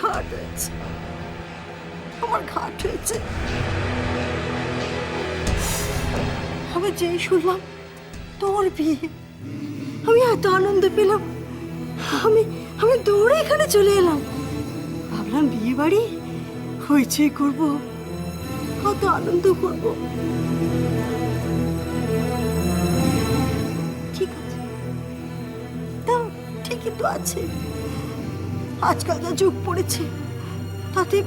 ঘাট হয়েছে, আমার ঘাট হয়েছে। আমি যেই শুনলাম তোর বিয়ে, আমি এত আনন্দ পেলাম, আমি আমি দৌড়ে এখানে চলে এলাম। ভাবলাম বিয়ে বাড়ি হয়েছে, করবো, কত আনন্দ করব। ঠিক আছে, তা ঠিকই তো আছে। আজকাল যা যুগ পড়েছে তাতে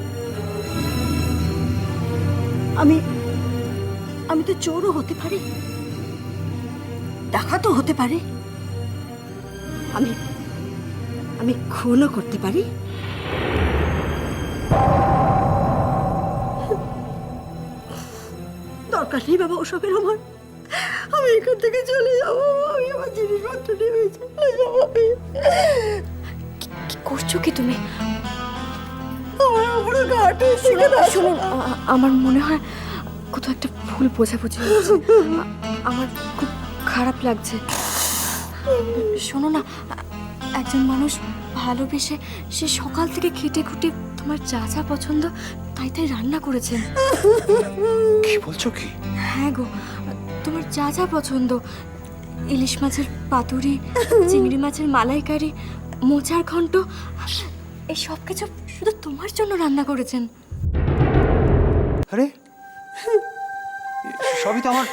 আমি আমি তো চোরও হতে পারি, ডাকাতও হতে পারি, আমি আমি খুনও করতে পারি। দরকার নেই বাবা ওসবের আমার। আমি এখান থেকে চলে যাবো, আমি আমার জিনিসপত্র নিয়ে চলে যাবো। কি করছো কি তুমি? আমার উপরে ঘাট হয়েছে। শুনুন, আমার মনে হয় কোথাও একটা ভুল বোঝাবুঝি হচ্ছে। আমার খুব খারাপ লাগছে। শোনো না, একজন মানুষ ভালোবেসে সে সকাল থেকে খেটে খুঁটে তোমার যা যা পছন্দ তাই তাই রান্না করেছেন। কি বলছো কি? হ্যাঁ গো, তোমার যা যা পছন্দ, ইলিশ মাছের পাতুরি, চিংড়ি মাছের মালাইকারি, মোচার ঘন্ট, এই সব কিছু শুধু তোমার জন্য রান্না করেছেন। আরে সবই তো আমার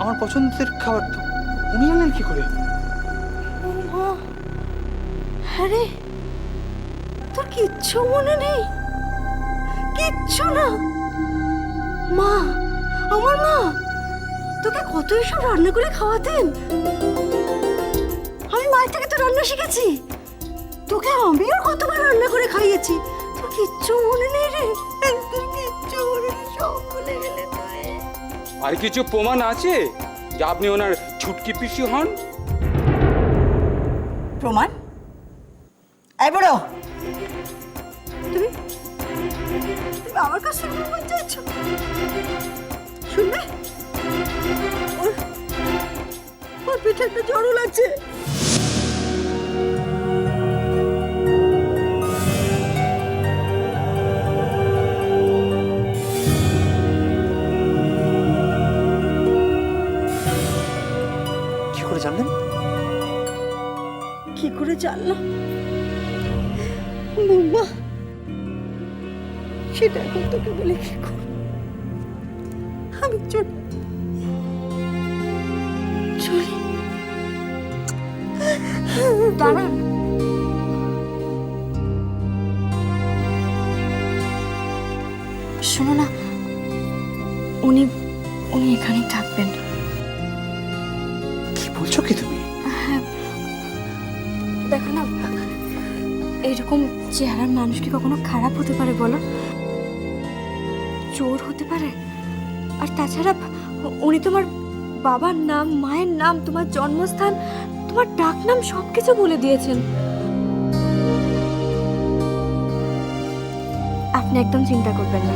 আমার পছন্দের খাবার, তো উনি জানলেন কি করে? ও মা, আরে তোর কিচ্ছু মনে নেই? কিচ্ছু না? মা, আমার মা তোকে কত এসব রান্না করে খাওয়াতেন। আমি মায়ের থেকে তো রান্না শিখেছি, তোকে আমিও কতবার রান্না করে খাইয়েছি। তোর কিচ্ছু মনে নেই রে? তোর কিচ্ছু মনে নেই, সব ভুলে গেলে তুই। আর কিছু প্রমাণ আছে যে আপনি ওনার ছুটকি পিসি হন? প্রমাণ? এই বড়, তুমি তুমি আমার কাছ থেকে প্রমাণ চাইছো? শুনবে, ওর পিঠে একটা জড়ো লাগছে। কি করে জানলেন? কি করে জানলাম বৌমা, সেটা এখন তোকে বলে কি করব? আমি চলি চলি। দাঁড়ান, শোনো না, উনি উনি এখানেই থাকবেন। কি বলছো কি তুমি? হ্যাঁ, দেখো না, এরকম চেহারার মানুষ কি কখনো খারাপ হতে পারে বলো? চোর হতে পারে? আর তাছাড়া উনি তোমার বাবার নাম, মায়ের নাম, তোমার জন্মস্থান, তোমার ডাক নাম সবকিছু বলে দিয়েছেন। আপনি একদম চিন্তা করবেন না,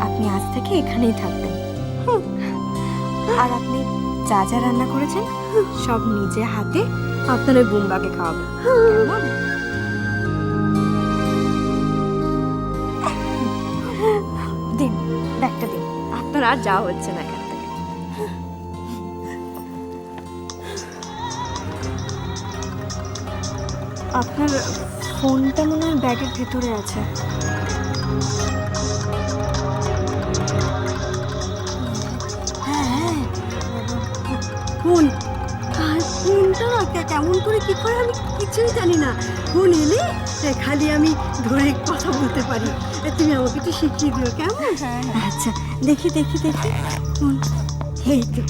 আপনি আজ থেকে এখানেই থাকবেন। আর আপনি যা যা রান্না করেছেন সব নিজে হাতে আপনার ওই বুম্বাকে খাওয়াবেন, কেমন? দিন, ব্যাগটা দিন, আপনার আর যাওয়া হচ্ছে না এখান থেকে। আপনার ফোনটা মনে হয় ব্যাগের ভেতরে আছে। হ্যাঁ, ফোন, ফোনটা কেমন করে কি করে আমি কিছুই জানি না। ফোন এলে খালি আমি ধরে কথা বলতে পারি। তুমি আমাকে একটু শিখিয়ে দিও, কেমন? আচ্ছা, দেখি দেখি দেখি। ফোন এই তো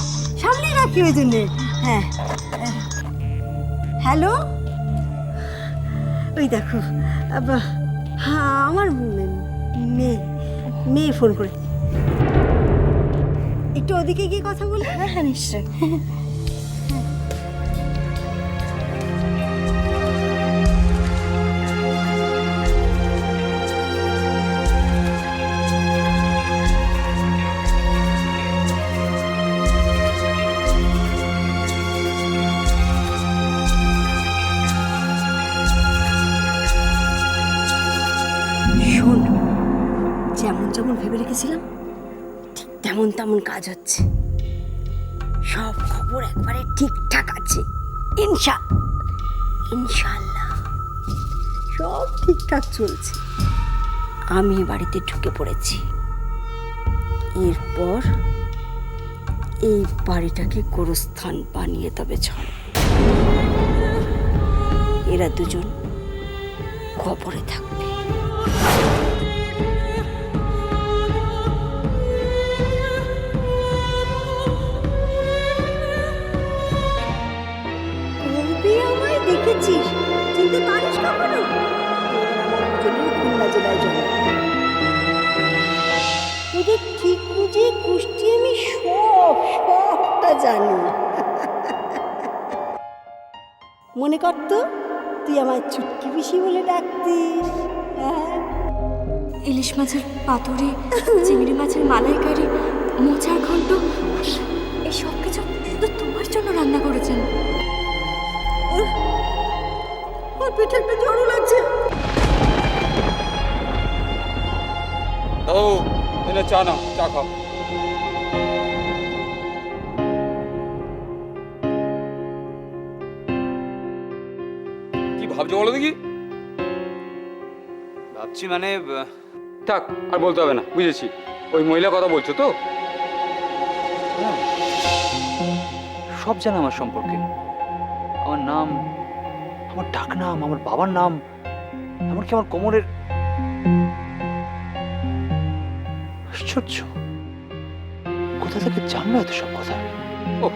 সামনেই রাখি, ওই জন্যে। হ্যাঁ, হ্যালো, ওই দেখো, হ্যাঁ, আমার মেয়ে মেয়ে ফোন করে। একটু ওদিকে গিয়ে কথা বলি। হ্যাঁ হ্যাঁ, নিশ্চয়। যেমন যেমন ভেবে রেখেছিলাম ঠিক তেমন তেমন কাজ হচ্ছে। সব খবর একবারে ঠিকঠাক আছে। ইনশাআল্লাহ সব ঠিকঠাক চলছে। আমি এ বাড়িতে ঢুকে পড়েছি। এরপর এই বাড়িটাকে গোরস্থান বানিয়ে তবে ছাড়। এরা দুজন খবরে থাকবে। কবে আমায় দেখেছিস? চিনতে পারিস কখনো? তোর আমার দুজনের খুলনা জেলায় জন্ম। তোদের ঠিক বুঝে কুষ্টি আমি সবটা জানি। মনে কর তো, তুই আমার চুটকি পিসি বলে ডাকতিস। হ্যাঁ, ইলিশ মাছের পাতুরি, চিংড়ি মাছের মালাইকারি, মোচার ঘন্ট, এই সব কিছু শুধু তোমার জন্য রান্না করেছেন। ওর পেটে একটা জ্বরও লাগছে। ও এনে চা নাও, চা খাও। কি ভাবছো বলো দেখি? ভাবছি মানে থাক, আর বলতে হবে না, বুঝেছি। ওই মহিলা কথা বলছো তো? হ্যাঁ, সব জানে আমার সম্পর্কে। আমার নাম, আমার ডাক নাম, আমার বাবার নাম, এমনকি আমার কোমরের। আশ্চর্য, কোথা থেকে জানলো এত সব কথা? ও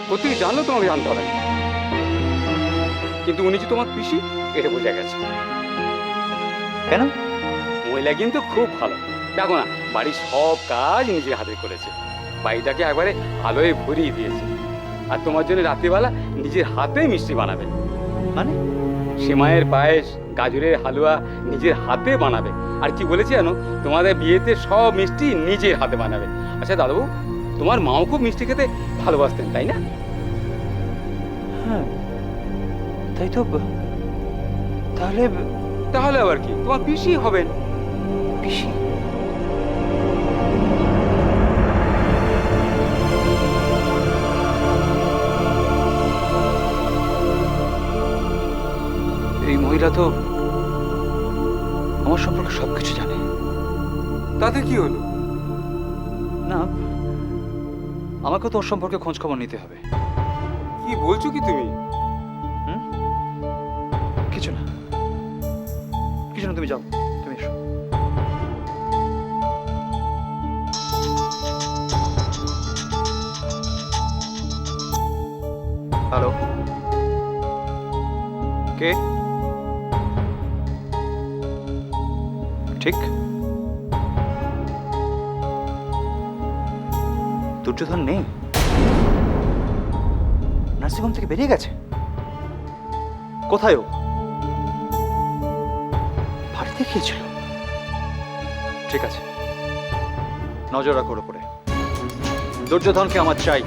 কোথেকে জানলো তোমাকে জানতে হবে না। কিন্তু উনি যে তোমার পিসি, এটা বোঝা গেছে। কেন? মহিলা কিন্তু খুব ভালো। দেখো না, বাড়ির সব কাজ নিজের হাতে করেছে। বাড়িটাকে একবারে আলোয় ভরিয়ে দিয়েছে। আর তোমার জন্য রাত্রিবেলা নিজের হাতে মিষ্টি বানাবে। মানে সেমাইয়ের পায়েস, গাজরের হালুয়া নিজের হাতে বানাবে। আর কি বলেছে জানো, তোমাদের বিয়েতে সব মিষ্টি নিজের হাতে বানাবে। আচ্ছা দাদাবু, তোমার মাও খুব মিষ্টি খেতে ভালোবাসতেন, তাই না? হ্যাঁ, তাই তো। তাহলে তাহলে আবার কি, তোমার পিসি হবেন। পিসি? এই মহিলা তো আমার সম্পর্কে সবকিছু জানে। তাতে কি হলো? না, আমাকে তো ওর সম্পর্কে খোঁজ খবর নিতে হবে। কি বলছো কি তুমি? কিছু না, কিছু না, তুমি যাও, তুমি এসো। হ্যালো, কে? ঠিক, দুর্যোধন নেই, নার্সিংহোম থেকে বেরিয়ে গেছে। কোথায় ও? বাড়িতে গিয়েছিল। ঠিক আছে, নজর রাখো ওর উপরে। দুর্যোধনকে আমার চাই,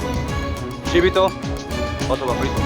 জীবিত অথবা মৃত।